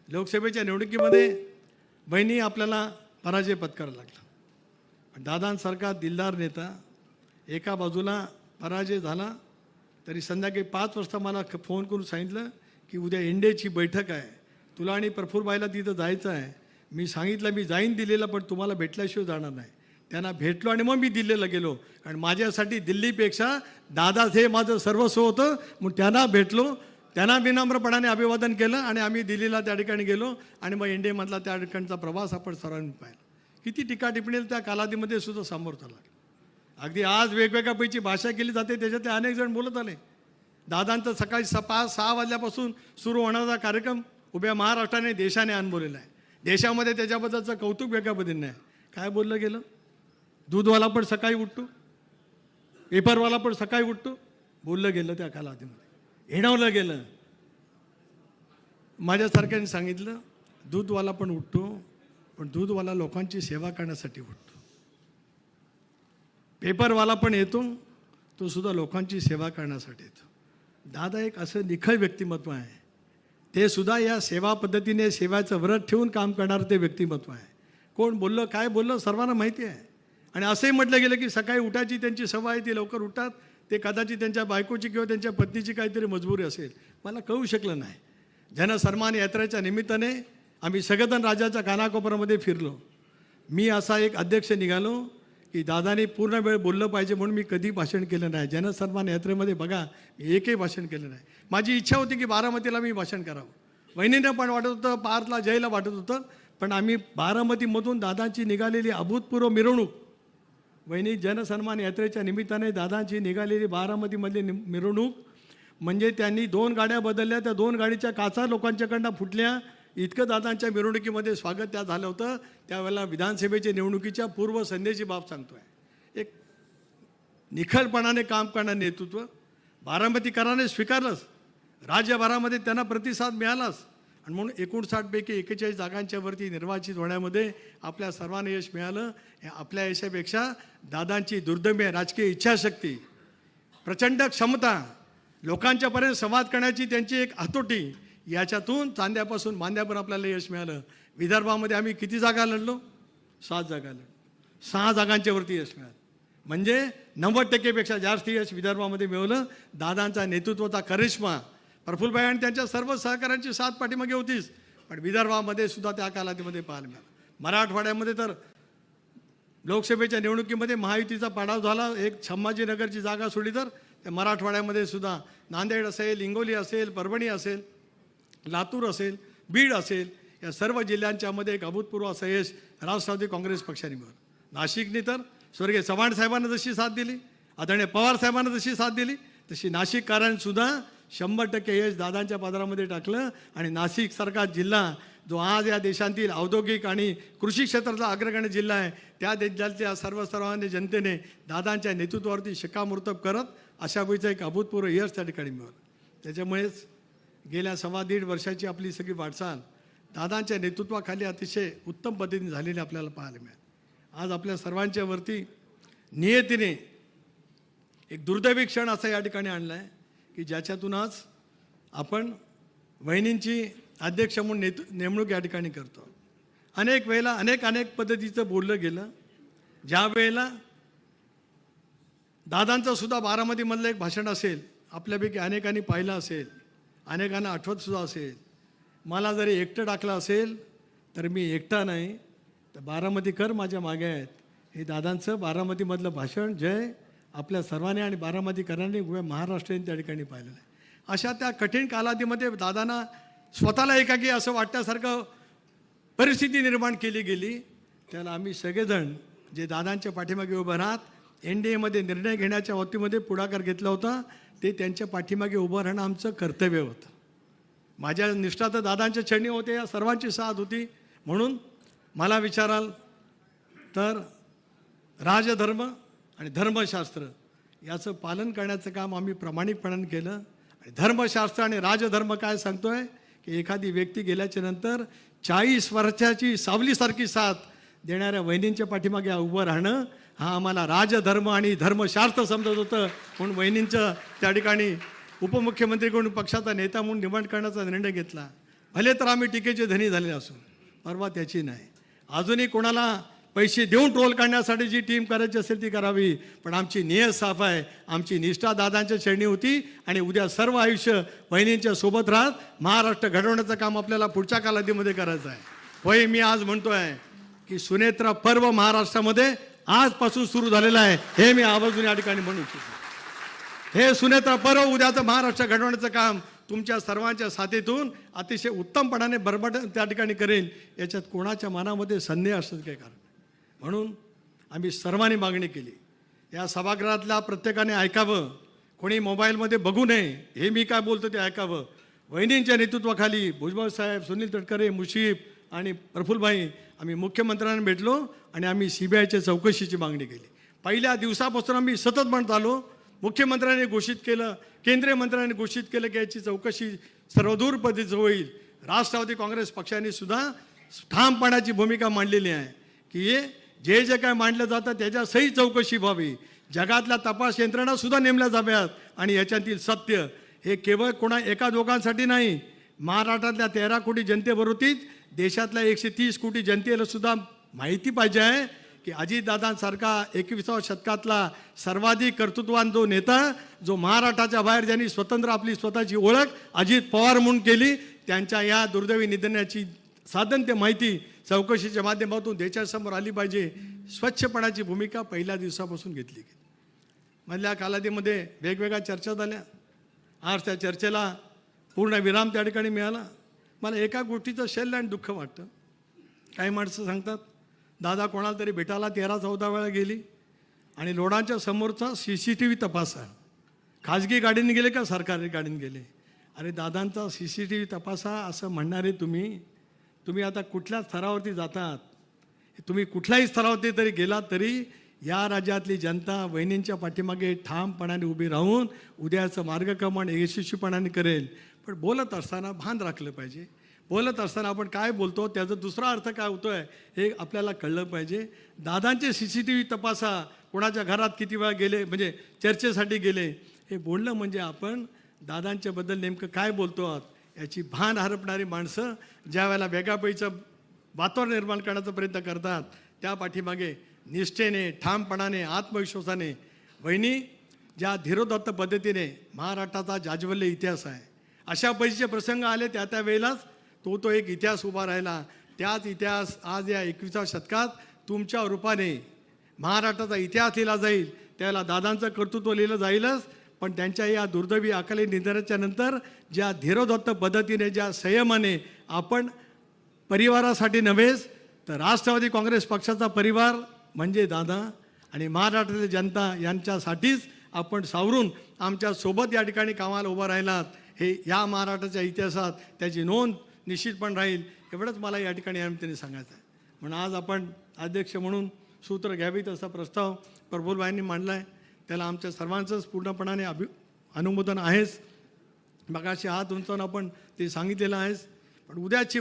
लोकसभेच्या निवडणुकीमध्ये बहिणी आपल्याला पराजय पत्करावा लागला। दादांसारखा दिलदार नेता एका बाजूला पराजय झाला तरी संध्याकाळी 5 वाजता मला फोन करून सांगितलं की उद्या एनडीएची बैठक आहे, तुला आणि प्रफुल्लबाईला तिथं जायचं आहे। मी सांगितलं मी जाईन दिल्लीला, पण तुम्हाला भेटल्याशिवाय जाणार नाही। त्यांना भेटलो आणि मग मी दिल्लीला गेलो, कारण माझ्यासाठी दिल्लीपेक्षा दादाच हे माझं सर्वस्व होतं। मग त्यांना भेटलो, त्यांना विनम्रपणाने अभिवादन केलं आणि आम्ही दिल्लीला त्या ठिकाणी गेलो आणि मग एनडीएमधला त्या ठिकाणचा प्रवास आपण सर्वांनी पाहिला। किती टीका टिप्पणी त्या कालावधीमध्ये सुद्धा समोर आला। अगदी आज वेगवेगळ्यापैकी भाषा केली जाते, त्याच्यात अनेक जण बोलत आले। दादांचं सकाळी 5-6 वाजल्यापासून सुरू होणारा कार्यक्रम उभ्या महाराष्ट्राने देशाने अनुभवलेला आहे। देशामध्ये त्याच्याबद्दलचं कौतुक वेगळ्या पद्धतीने आहे। काय बोललं गेलं, दूधवाला पण सकाळी उठतो, पेपरवाला पण सकाळी उठतो, बोललं गेलं त्या कालावधीमध्ये, हिणवलं गेलं। माझ्यासारख्याने सांगितलं दूधवाला पण उठतो, पण दूधवाला लोकांची सेवा करण्यासाठी उठतो। पेपरवाला पण येतो, तो सुद्धा लोकांची सेवा करण्यासाठी येतो। दादा एक असं निखळ व्यक्तिमत्व आहे, ते सुद्धा या सेवा पद्धतीने सेवाचं व्रत ठेवून काम करणारं ते व्यक्तिमत्व आहे। कोण बोललं काय बोललं सर्वांना माहिती आहे। आणि असंही म्हटलं गेलं की सकाळी उठायची त्यांची सवय आहे, ती लवकर उठतात, ते कदाचित त्यांच्या बायकोची किंवा त्यांच्या पत्नीची काहीतरी मजबुरी असेल, मला कळू शकलं नाही। जनसन्मान यात्रेच्या निमित्ताने आम्ही सगळेजण राज्याच्या कानाकोपऱ्यामध्ये फिरलो। मी असा एक अध्यक्ष निघालो की दादाने पूर्ण वेळ बोललं पाहिजे म्हणून मी कधी भाषण केलं नाही। जनसन्मान यात्रेमध्ये बघा मी एकही भाषण केलं नाही। माझी इच्छा होती की बारामतीला मी भाषण करावं, वहिनींना पण वाटत होतं, पार्थला जयला वाटत होतं, पण आम्ही बारामतीमधून दादांची निघालेली अभूतपूर्व मिरवणूक, वहिनी जनसन्मान यात्रेच्या निमित्ताने दादांची निघालेली बारामतीमधली मिरवणूक म्हणजे त्यांनी 2 गाड्या बदलल्या, त्या 2 गाडीच्या काचा लोकांच्याकडनं फुटल्या, इतकं दादांच्या मिरवणुकीमध्ये स्वागत त्या झालं होतं। त्यावेळेला विधानसभेच्या निवडणुकीच्या पूर्वसंध्येची बाब सांगतोय। एक निखळपणाने काम करणारं नेतृत्व बारामतीकरांनी स्वीकारलंच, राज्यभरामध्ये त्यांना प्रतिसाद मिळालाच आणि म्हणून 59 पैकी 41 जागांच्यावरती निर्वाचित होण्यामध्ये आपल्या सर्वांना यश मिळालं। आपल्या यशापेक्षा दादांची दुर्दम्य राजकीय इच्छाशक्ती, प्रचंड क्षमता, लोकांच्यापर्यंत संवाद करण्याची त्यांची एक हातोटी, याच्यातून चांद्यापासून मांद्यापर्यंत आपल्याला यश मिळालं। विदर्भामध्ये आम्ही किती जागा लढलो, 7 जागा लढलो, 6 जागांच्यावरती यश मिळालं, म्हणजे 90% जास्त यश विदर्भामध्ये मिळवलं। दादांचा नेतृत्वाचा करिश्मा, प्रफुल्लबाई आणि त्यांच्या सर्व सहकाऱ्यांची साथ पाठीमागे होतीच, पण विदर्भामध्ये सुद्धा त्या कालावधीमध्ये पाहायला मिळालं। मराठवाड्यामध्ये तर लोकसभेच्या निवडणुकीमध्ये महायुतीचा पाडाव झाला, एक संभाजीनगरची जागा सोडली तर त्या मराठवाड्यामध्ये सुद्धा नांदेड असेल, हिंगोली असेल, परभणी असेल, लातूर असेल, बीड असेल, या सर्व जिल्ह्यांच्यामध्ये एक अभूतपूर्व असं यश राष्ट्रवादी काँग्रेस पक्षाने मिळवलं। नाशिकने तर स्वर्गीय चव्हाण साहेबांना जशी साथ दिली, आदरणीय पवार साहेबांना जशी साथ दिली, तशी नाशिककरांसुद्धा 100% यश दादांच्या पदरामध्ये टाकलं। आणि नाशिकसारखा जिल्हा जो आज या देशातील औद्योगिक आणि कृषी क्षेत्राचा अग्रगण्य जिल्हा आहे, त्या जिल्ह्यातल्या सर्वसामान्य जनतेने दादांच्या नेतृत्वावरती शिक्कामोर्तब करत अशा वेळीचं एक अभूतपूर्व यश त्या ठिकाणी मिळवलं। त्याच्यामुळेच गेल्या 1.25 वर्षाची आपली सगळी वाटचाल दादांच्या नेतृत्वाखाली अतिशय उत्तम पद्धतीने झालेली आपल्याला पाहायला मिळाली। आज आपल्या सर्वांच्या वरती नियतीने एक दुर्दैवी क्षण असा या ठिकाणी आणला आहे की ज्याच्यातून आज आपण वहिनींची अध्यक्ष म्हणून नेमणूक या ठिकाणी करतो। अनेक वेळेला अनेक पद्धतीचं बोललं गेलं। ज्या वेळेला दादांचं सुद्धा बारामतीमधलं एक भाषण असेल, आपल्यापैकी अनेकांनी पाहिलं असेल, अनेकांना आठवतसुद्धा असेल। मला जरी एकटं टाकलं असेल तर मी एकटा नाही, तर बारामतीकर माझ्या मागे आहेत, हे दादांचं बारामतीमधलं भाषण जय आपल्या सर्वांनी आणि बारामतीकरांनी उभ्या महाराष्ट्राने त्या ठिकाणी पाहिलेलं आहे। अशा त्या कठीण कालावधीमध्ये दादांना स्वतःला एकाकी असं वाटण्यासारखं परिस्थिती निर्माण केली गेली, त्याला आम्ही सगळेजण जे दादांच्या पाठीमागे उभं राहत एनडीएमध्ये निर्णय घेण्याच्या बाबतीमध्ये पुढाकार घेतला होता, ते त्यांच्या पाठीमागे उभं राहणं आमचं कर्तव्य होतं। माझ्या निष्ठा तर दादांच्या चरणी होते, या सर्वांची साथ होती। म्हणून मला विचाराल तर राजधर्म आणि धर्मशास्त्र याचं पालन करण्याचं काम आम्ही प्रामाणिकपणाने केलं। आणि धर्मशास्त्र आणि राजधर्म काय सांगतोय की एखादी व्यक्ती गेल्याच्या नंतर 40 वर्षाची सावलीसारखी साथ देणाऱ्या वहिनींच्या पाठीमागे उभं राहणं हा आम्हाला राजधर्म आणि धर्मशास्त्र समजत होतं। म्हणून वहिनींचं त्या ठिकाणी उपमुख्यमंत्री म्हणून पक्षाचा नेता म्हणून निवड करण्याचा निर्णय घेतला। भले तर आम्ही टीकेचे धनी झाले असू, परवा त्याची नाही. अजूनही कोणाला पैसे देऊन ट्रोल काढण्यासाठी जी टीम करायची असेल ती करावी, पण आमची नियत साफ आहे. आमची निष्ठा दादांच्या चरणी होती आणि उद्या सर्व आयुष्य बहिणींच्या सोबत राहत महाराष्ट्र घडवण्याचं काम आपल्याला पुढच्या कालावधीमध्ये करायचं आहे. होय, मी आज म्हणतोय की सुनेत्रा पर्व महाराष्ट्रामध्ये आजपासून सुरू झालेलं आहे, हे मी आवर्जून या ठिकाणी म्हणू इच्छितो. हे सुनेत्रा पर्व उद्याचं महाराष्ट्र घडवण्याचं काम तुमच्या सर्वांच्या साथीतून अतिशय उत्तमपणाने बरबट त्या ठिकाणी करेल, याच्यात कोणाच्या मनामध्ये संदेह असत काय कारण. म्हणून आम्ही सर्वांनी मागणी केली, या सभागृहातल्या प्रत्येकाने ऐकावं, कोणी मोबाईलमध्ये बघू नये, हे मी काय बोलतो ते ऐकावं. वहिनींच्या नेतृत्वाखाली भुजबळ साहेब, सुनील तटकरे, मुशीफ आणि प्रफुल्लभाई आम्ही मुख्यमंत्र्यांना भेटलो आणि आम्ही CBIच्या चौकशीची मागणी केली. पहिल्या दिवसापासून आम्ही सतत म्हणत आलो. मुख्यमंत्र्यांनी घोषित केलं, केंद्रीय मंत्र्यांनी घोषित केलं की याची चौकशी सर्वदूर पद्धतीचं होईल. राष्ट्रवादी काँग्रेस पक्षाने सुद्धा ठामपणाची भूमिका मांडलेली आहे की जे जे काय मांडलं जातं त्याच्या सही चौकशी व्हावी, जगातल्या तपास यंत्रणा सुद्धा नेमल्या जाव्यात आणि याच्यातील सत्य हे केवळ कोणा एका दोघांसाठी नाही, महाराष्ट्रातल्या 13 कोटी जनतेबरोबरच देशातल्या 130 कोटी जनतेला सुद्धा माहिती पाहिजे आहे की अजितदादांसारखा 21व्या शतकातला सर्वाधिक कर्तृत्ववान जो नेता, जो महाराष्ट्राच्या बाहेर ज्यांनी स्वतंत्र आपली स्वतःची ओळख अजित पवार म्हणून केली, त्यांच्या या दुर्दैवी निधनाची साधन ते माहिती चौकशीच्या माध्यमातून देशासमोर आली पाहिजे. स्वच्छपणाची भूमिका पहिल्या दिवसापासून घेतली गेली. मधल्या कालावधीमध्ये वेगवेगळ्या चर्चा झाल्या. आज त्या चर्चेला पूर्ण विराम त्या ठिकाणी मिळाला. मला एका गोष्टीचं शैल्य आणि दुःख वाटतं. काही माणसं सांगतात दादा कोणाला तरी भेटायला 13-14 वेळा गेली आणि लोणांच्या समोरचा CCTV तपासा, खाजगी गाडीने गेले का सरकारी गाडीने गेले. अरे दादांचा CCTV तपासा असं म्हणणारे तुम्ही आता कुठल्या स्तरावरती जातात. तुम्ही कुठल्याही स्तरावरती तरी गेलात तरी या राज्यातली जनता वहिनींच्या पाठीमागे ठामपणाने उभी राहून उद्याचं मार्गक्रमण यशस्वीपणाने करेल. पण बोलत असताना भान राखलं पाहिजे. बोलत असताना आपण काय बोलतो त्याचा दुसरा अर्थ काय होतोय हे आपल्याला कळलं पाहिजे. दादांचे CCTV तपासा, कोणाच्या घरात किती वेळा गेले, म्हणजे चर्चेसाठी गेले, हे बोलणं म्हणजे आपण दादांच्याबद्दल नेमकं काय बोलतो आहात याची भान हरपणारी माणसं ज्या वेळेला वेगळापैचं वातावरण निर्माण करण्याचा प्रयत्न करतात, त्या पाठीमागे निष्ठेने, ठामपणाने, आत्मविश्वासाने वहिनी ज्या धीरोदात्त पद्धतीने महाराष्ट्राचा जाज्वल्य इतिहास आहे, अशा पैसे प्रसंग आले त्या वेळेलाच तो एक इतिहास उभा राहिला. त्याच इतिहास आज या 21व्या शतकात तुमच्या रूपाने महाराष्ट्राचा इतिहास लिहिला जाईल. त्याला दादांचं कर्तृत्व लिहिलं जाईलच, पण त्यांच्या या दुर्दैवी अकाली निधनाच्या नंतर ज्या धीरोदात्त पद्धतीने, ज्या संयमाने आपण परिवारासाठी नव्हेच तर राष्ट्रवादी काँग्रेस पक्षाचा परिवार म्हणजे दादा आणि महाराष्ट्रातील जनता यांच्यासाठीच आपण सावरून आमच्या सोबत या ठिकाणी कामाला उभं राहिलात, हे या महाराष्ट्राच्या इतिहासात त्याची नोंद निश्चितपणे राहील. एवढंच मला या ठिकाणी त्यांनी सांगायचं आहे. म्हणून आज आपण अध्यक्ष म्हणून सूत्र घ्यावीत असा प्रस्ताव प्रफुल्लभाईंनी मांडला आहे. त्याला आमच्या सर्वांचंच पूर्णपणाने अनुमोदन आहेच. मगाशी हात उंचावून आपण ते सांगितलेलं आहेच. पण उद्याची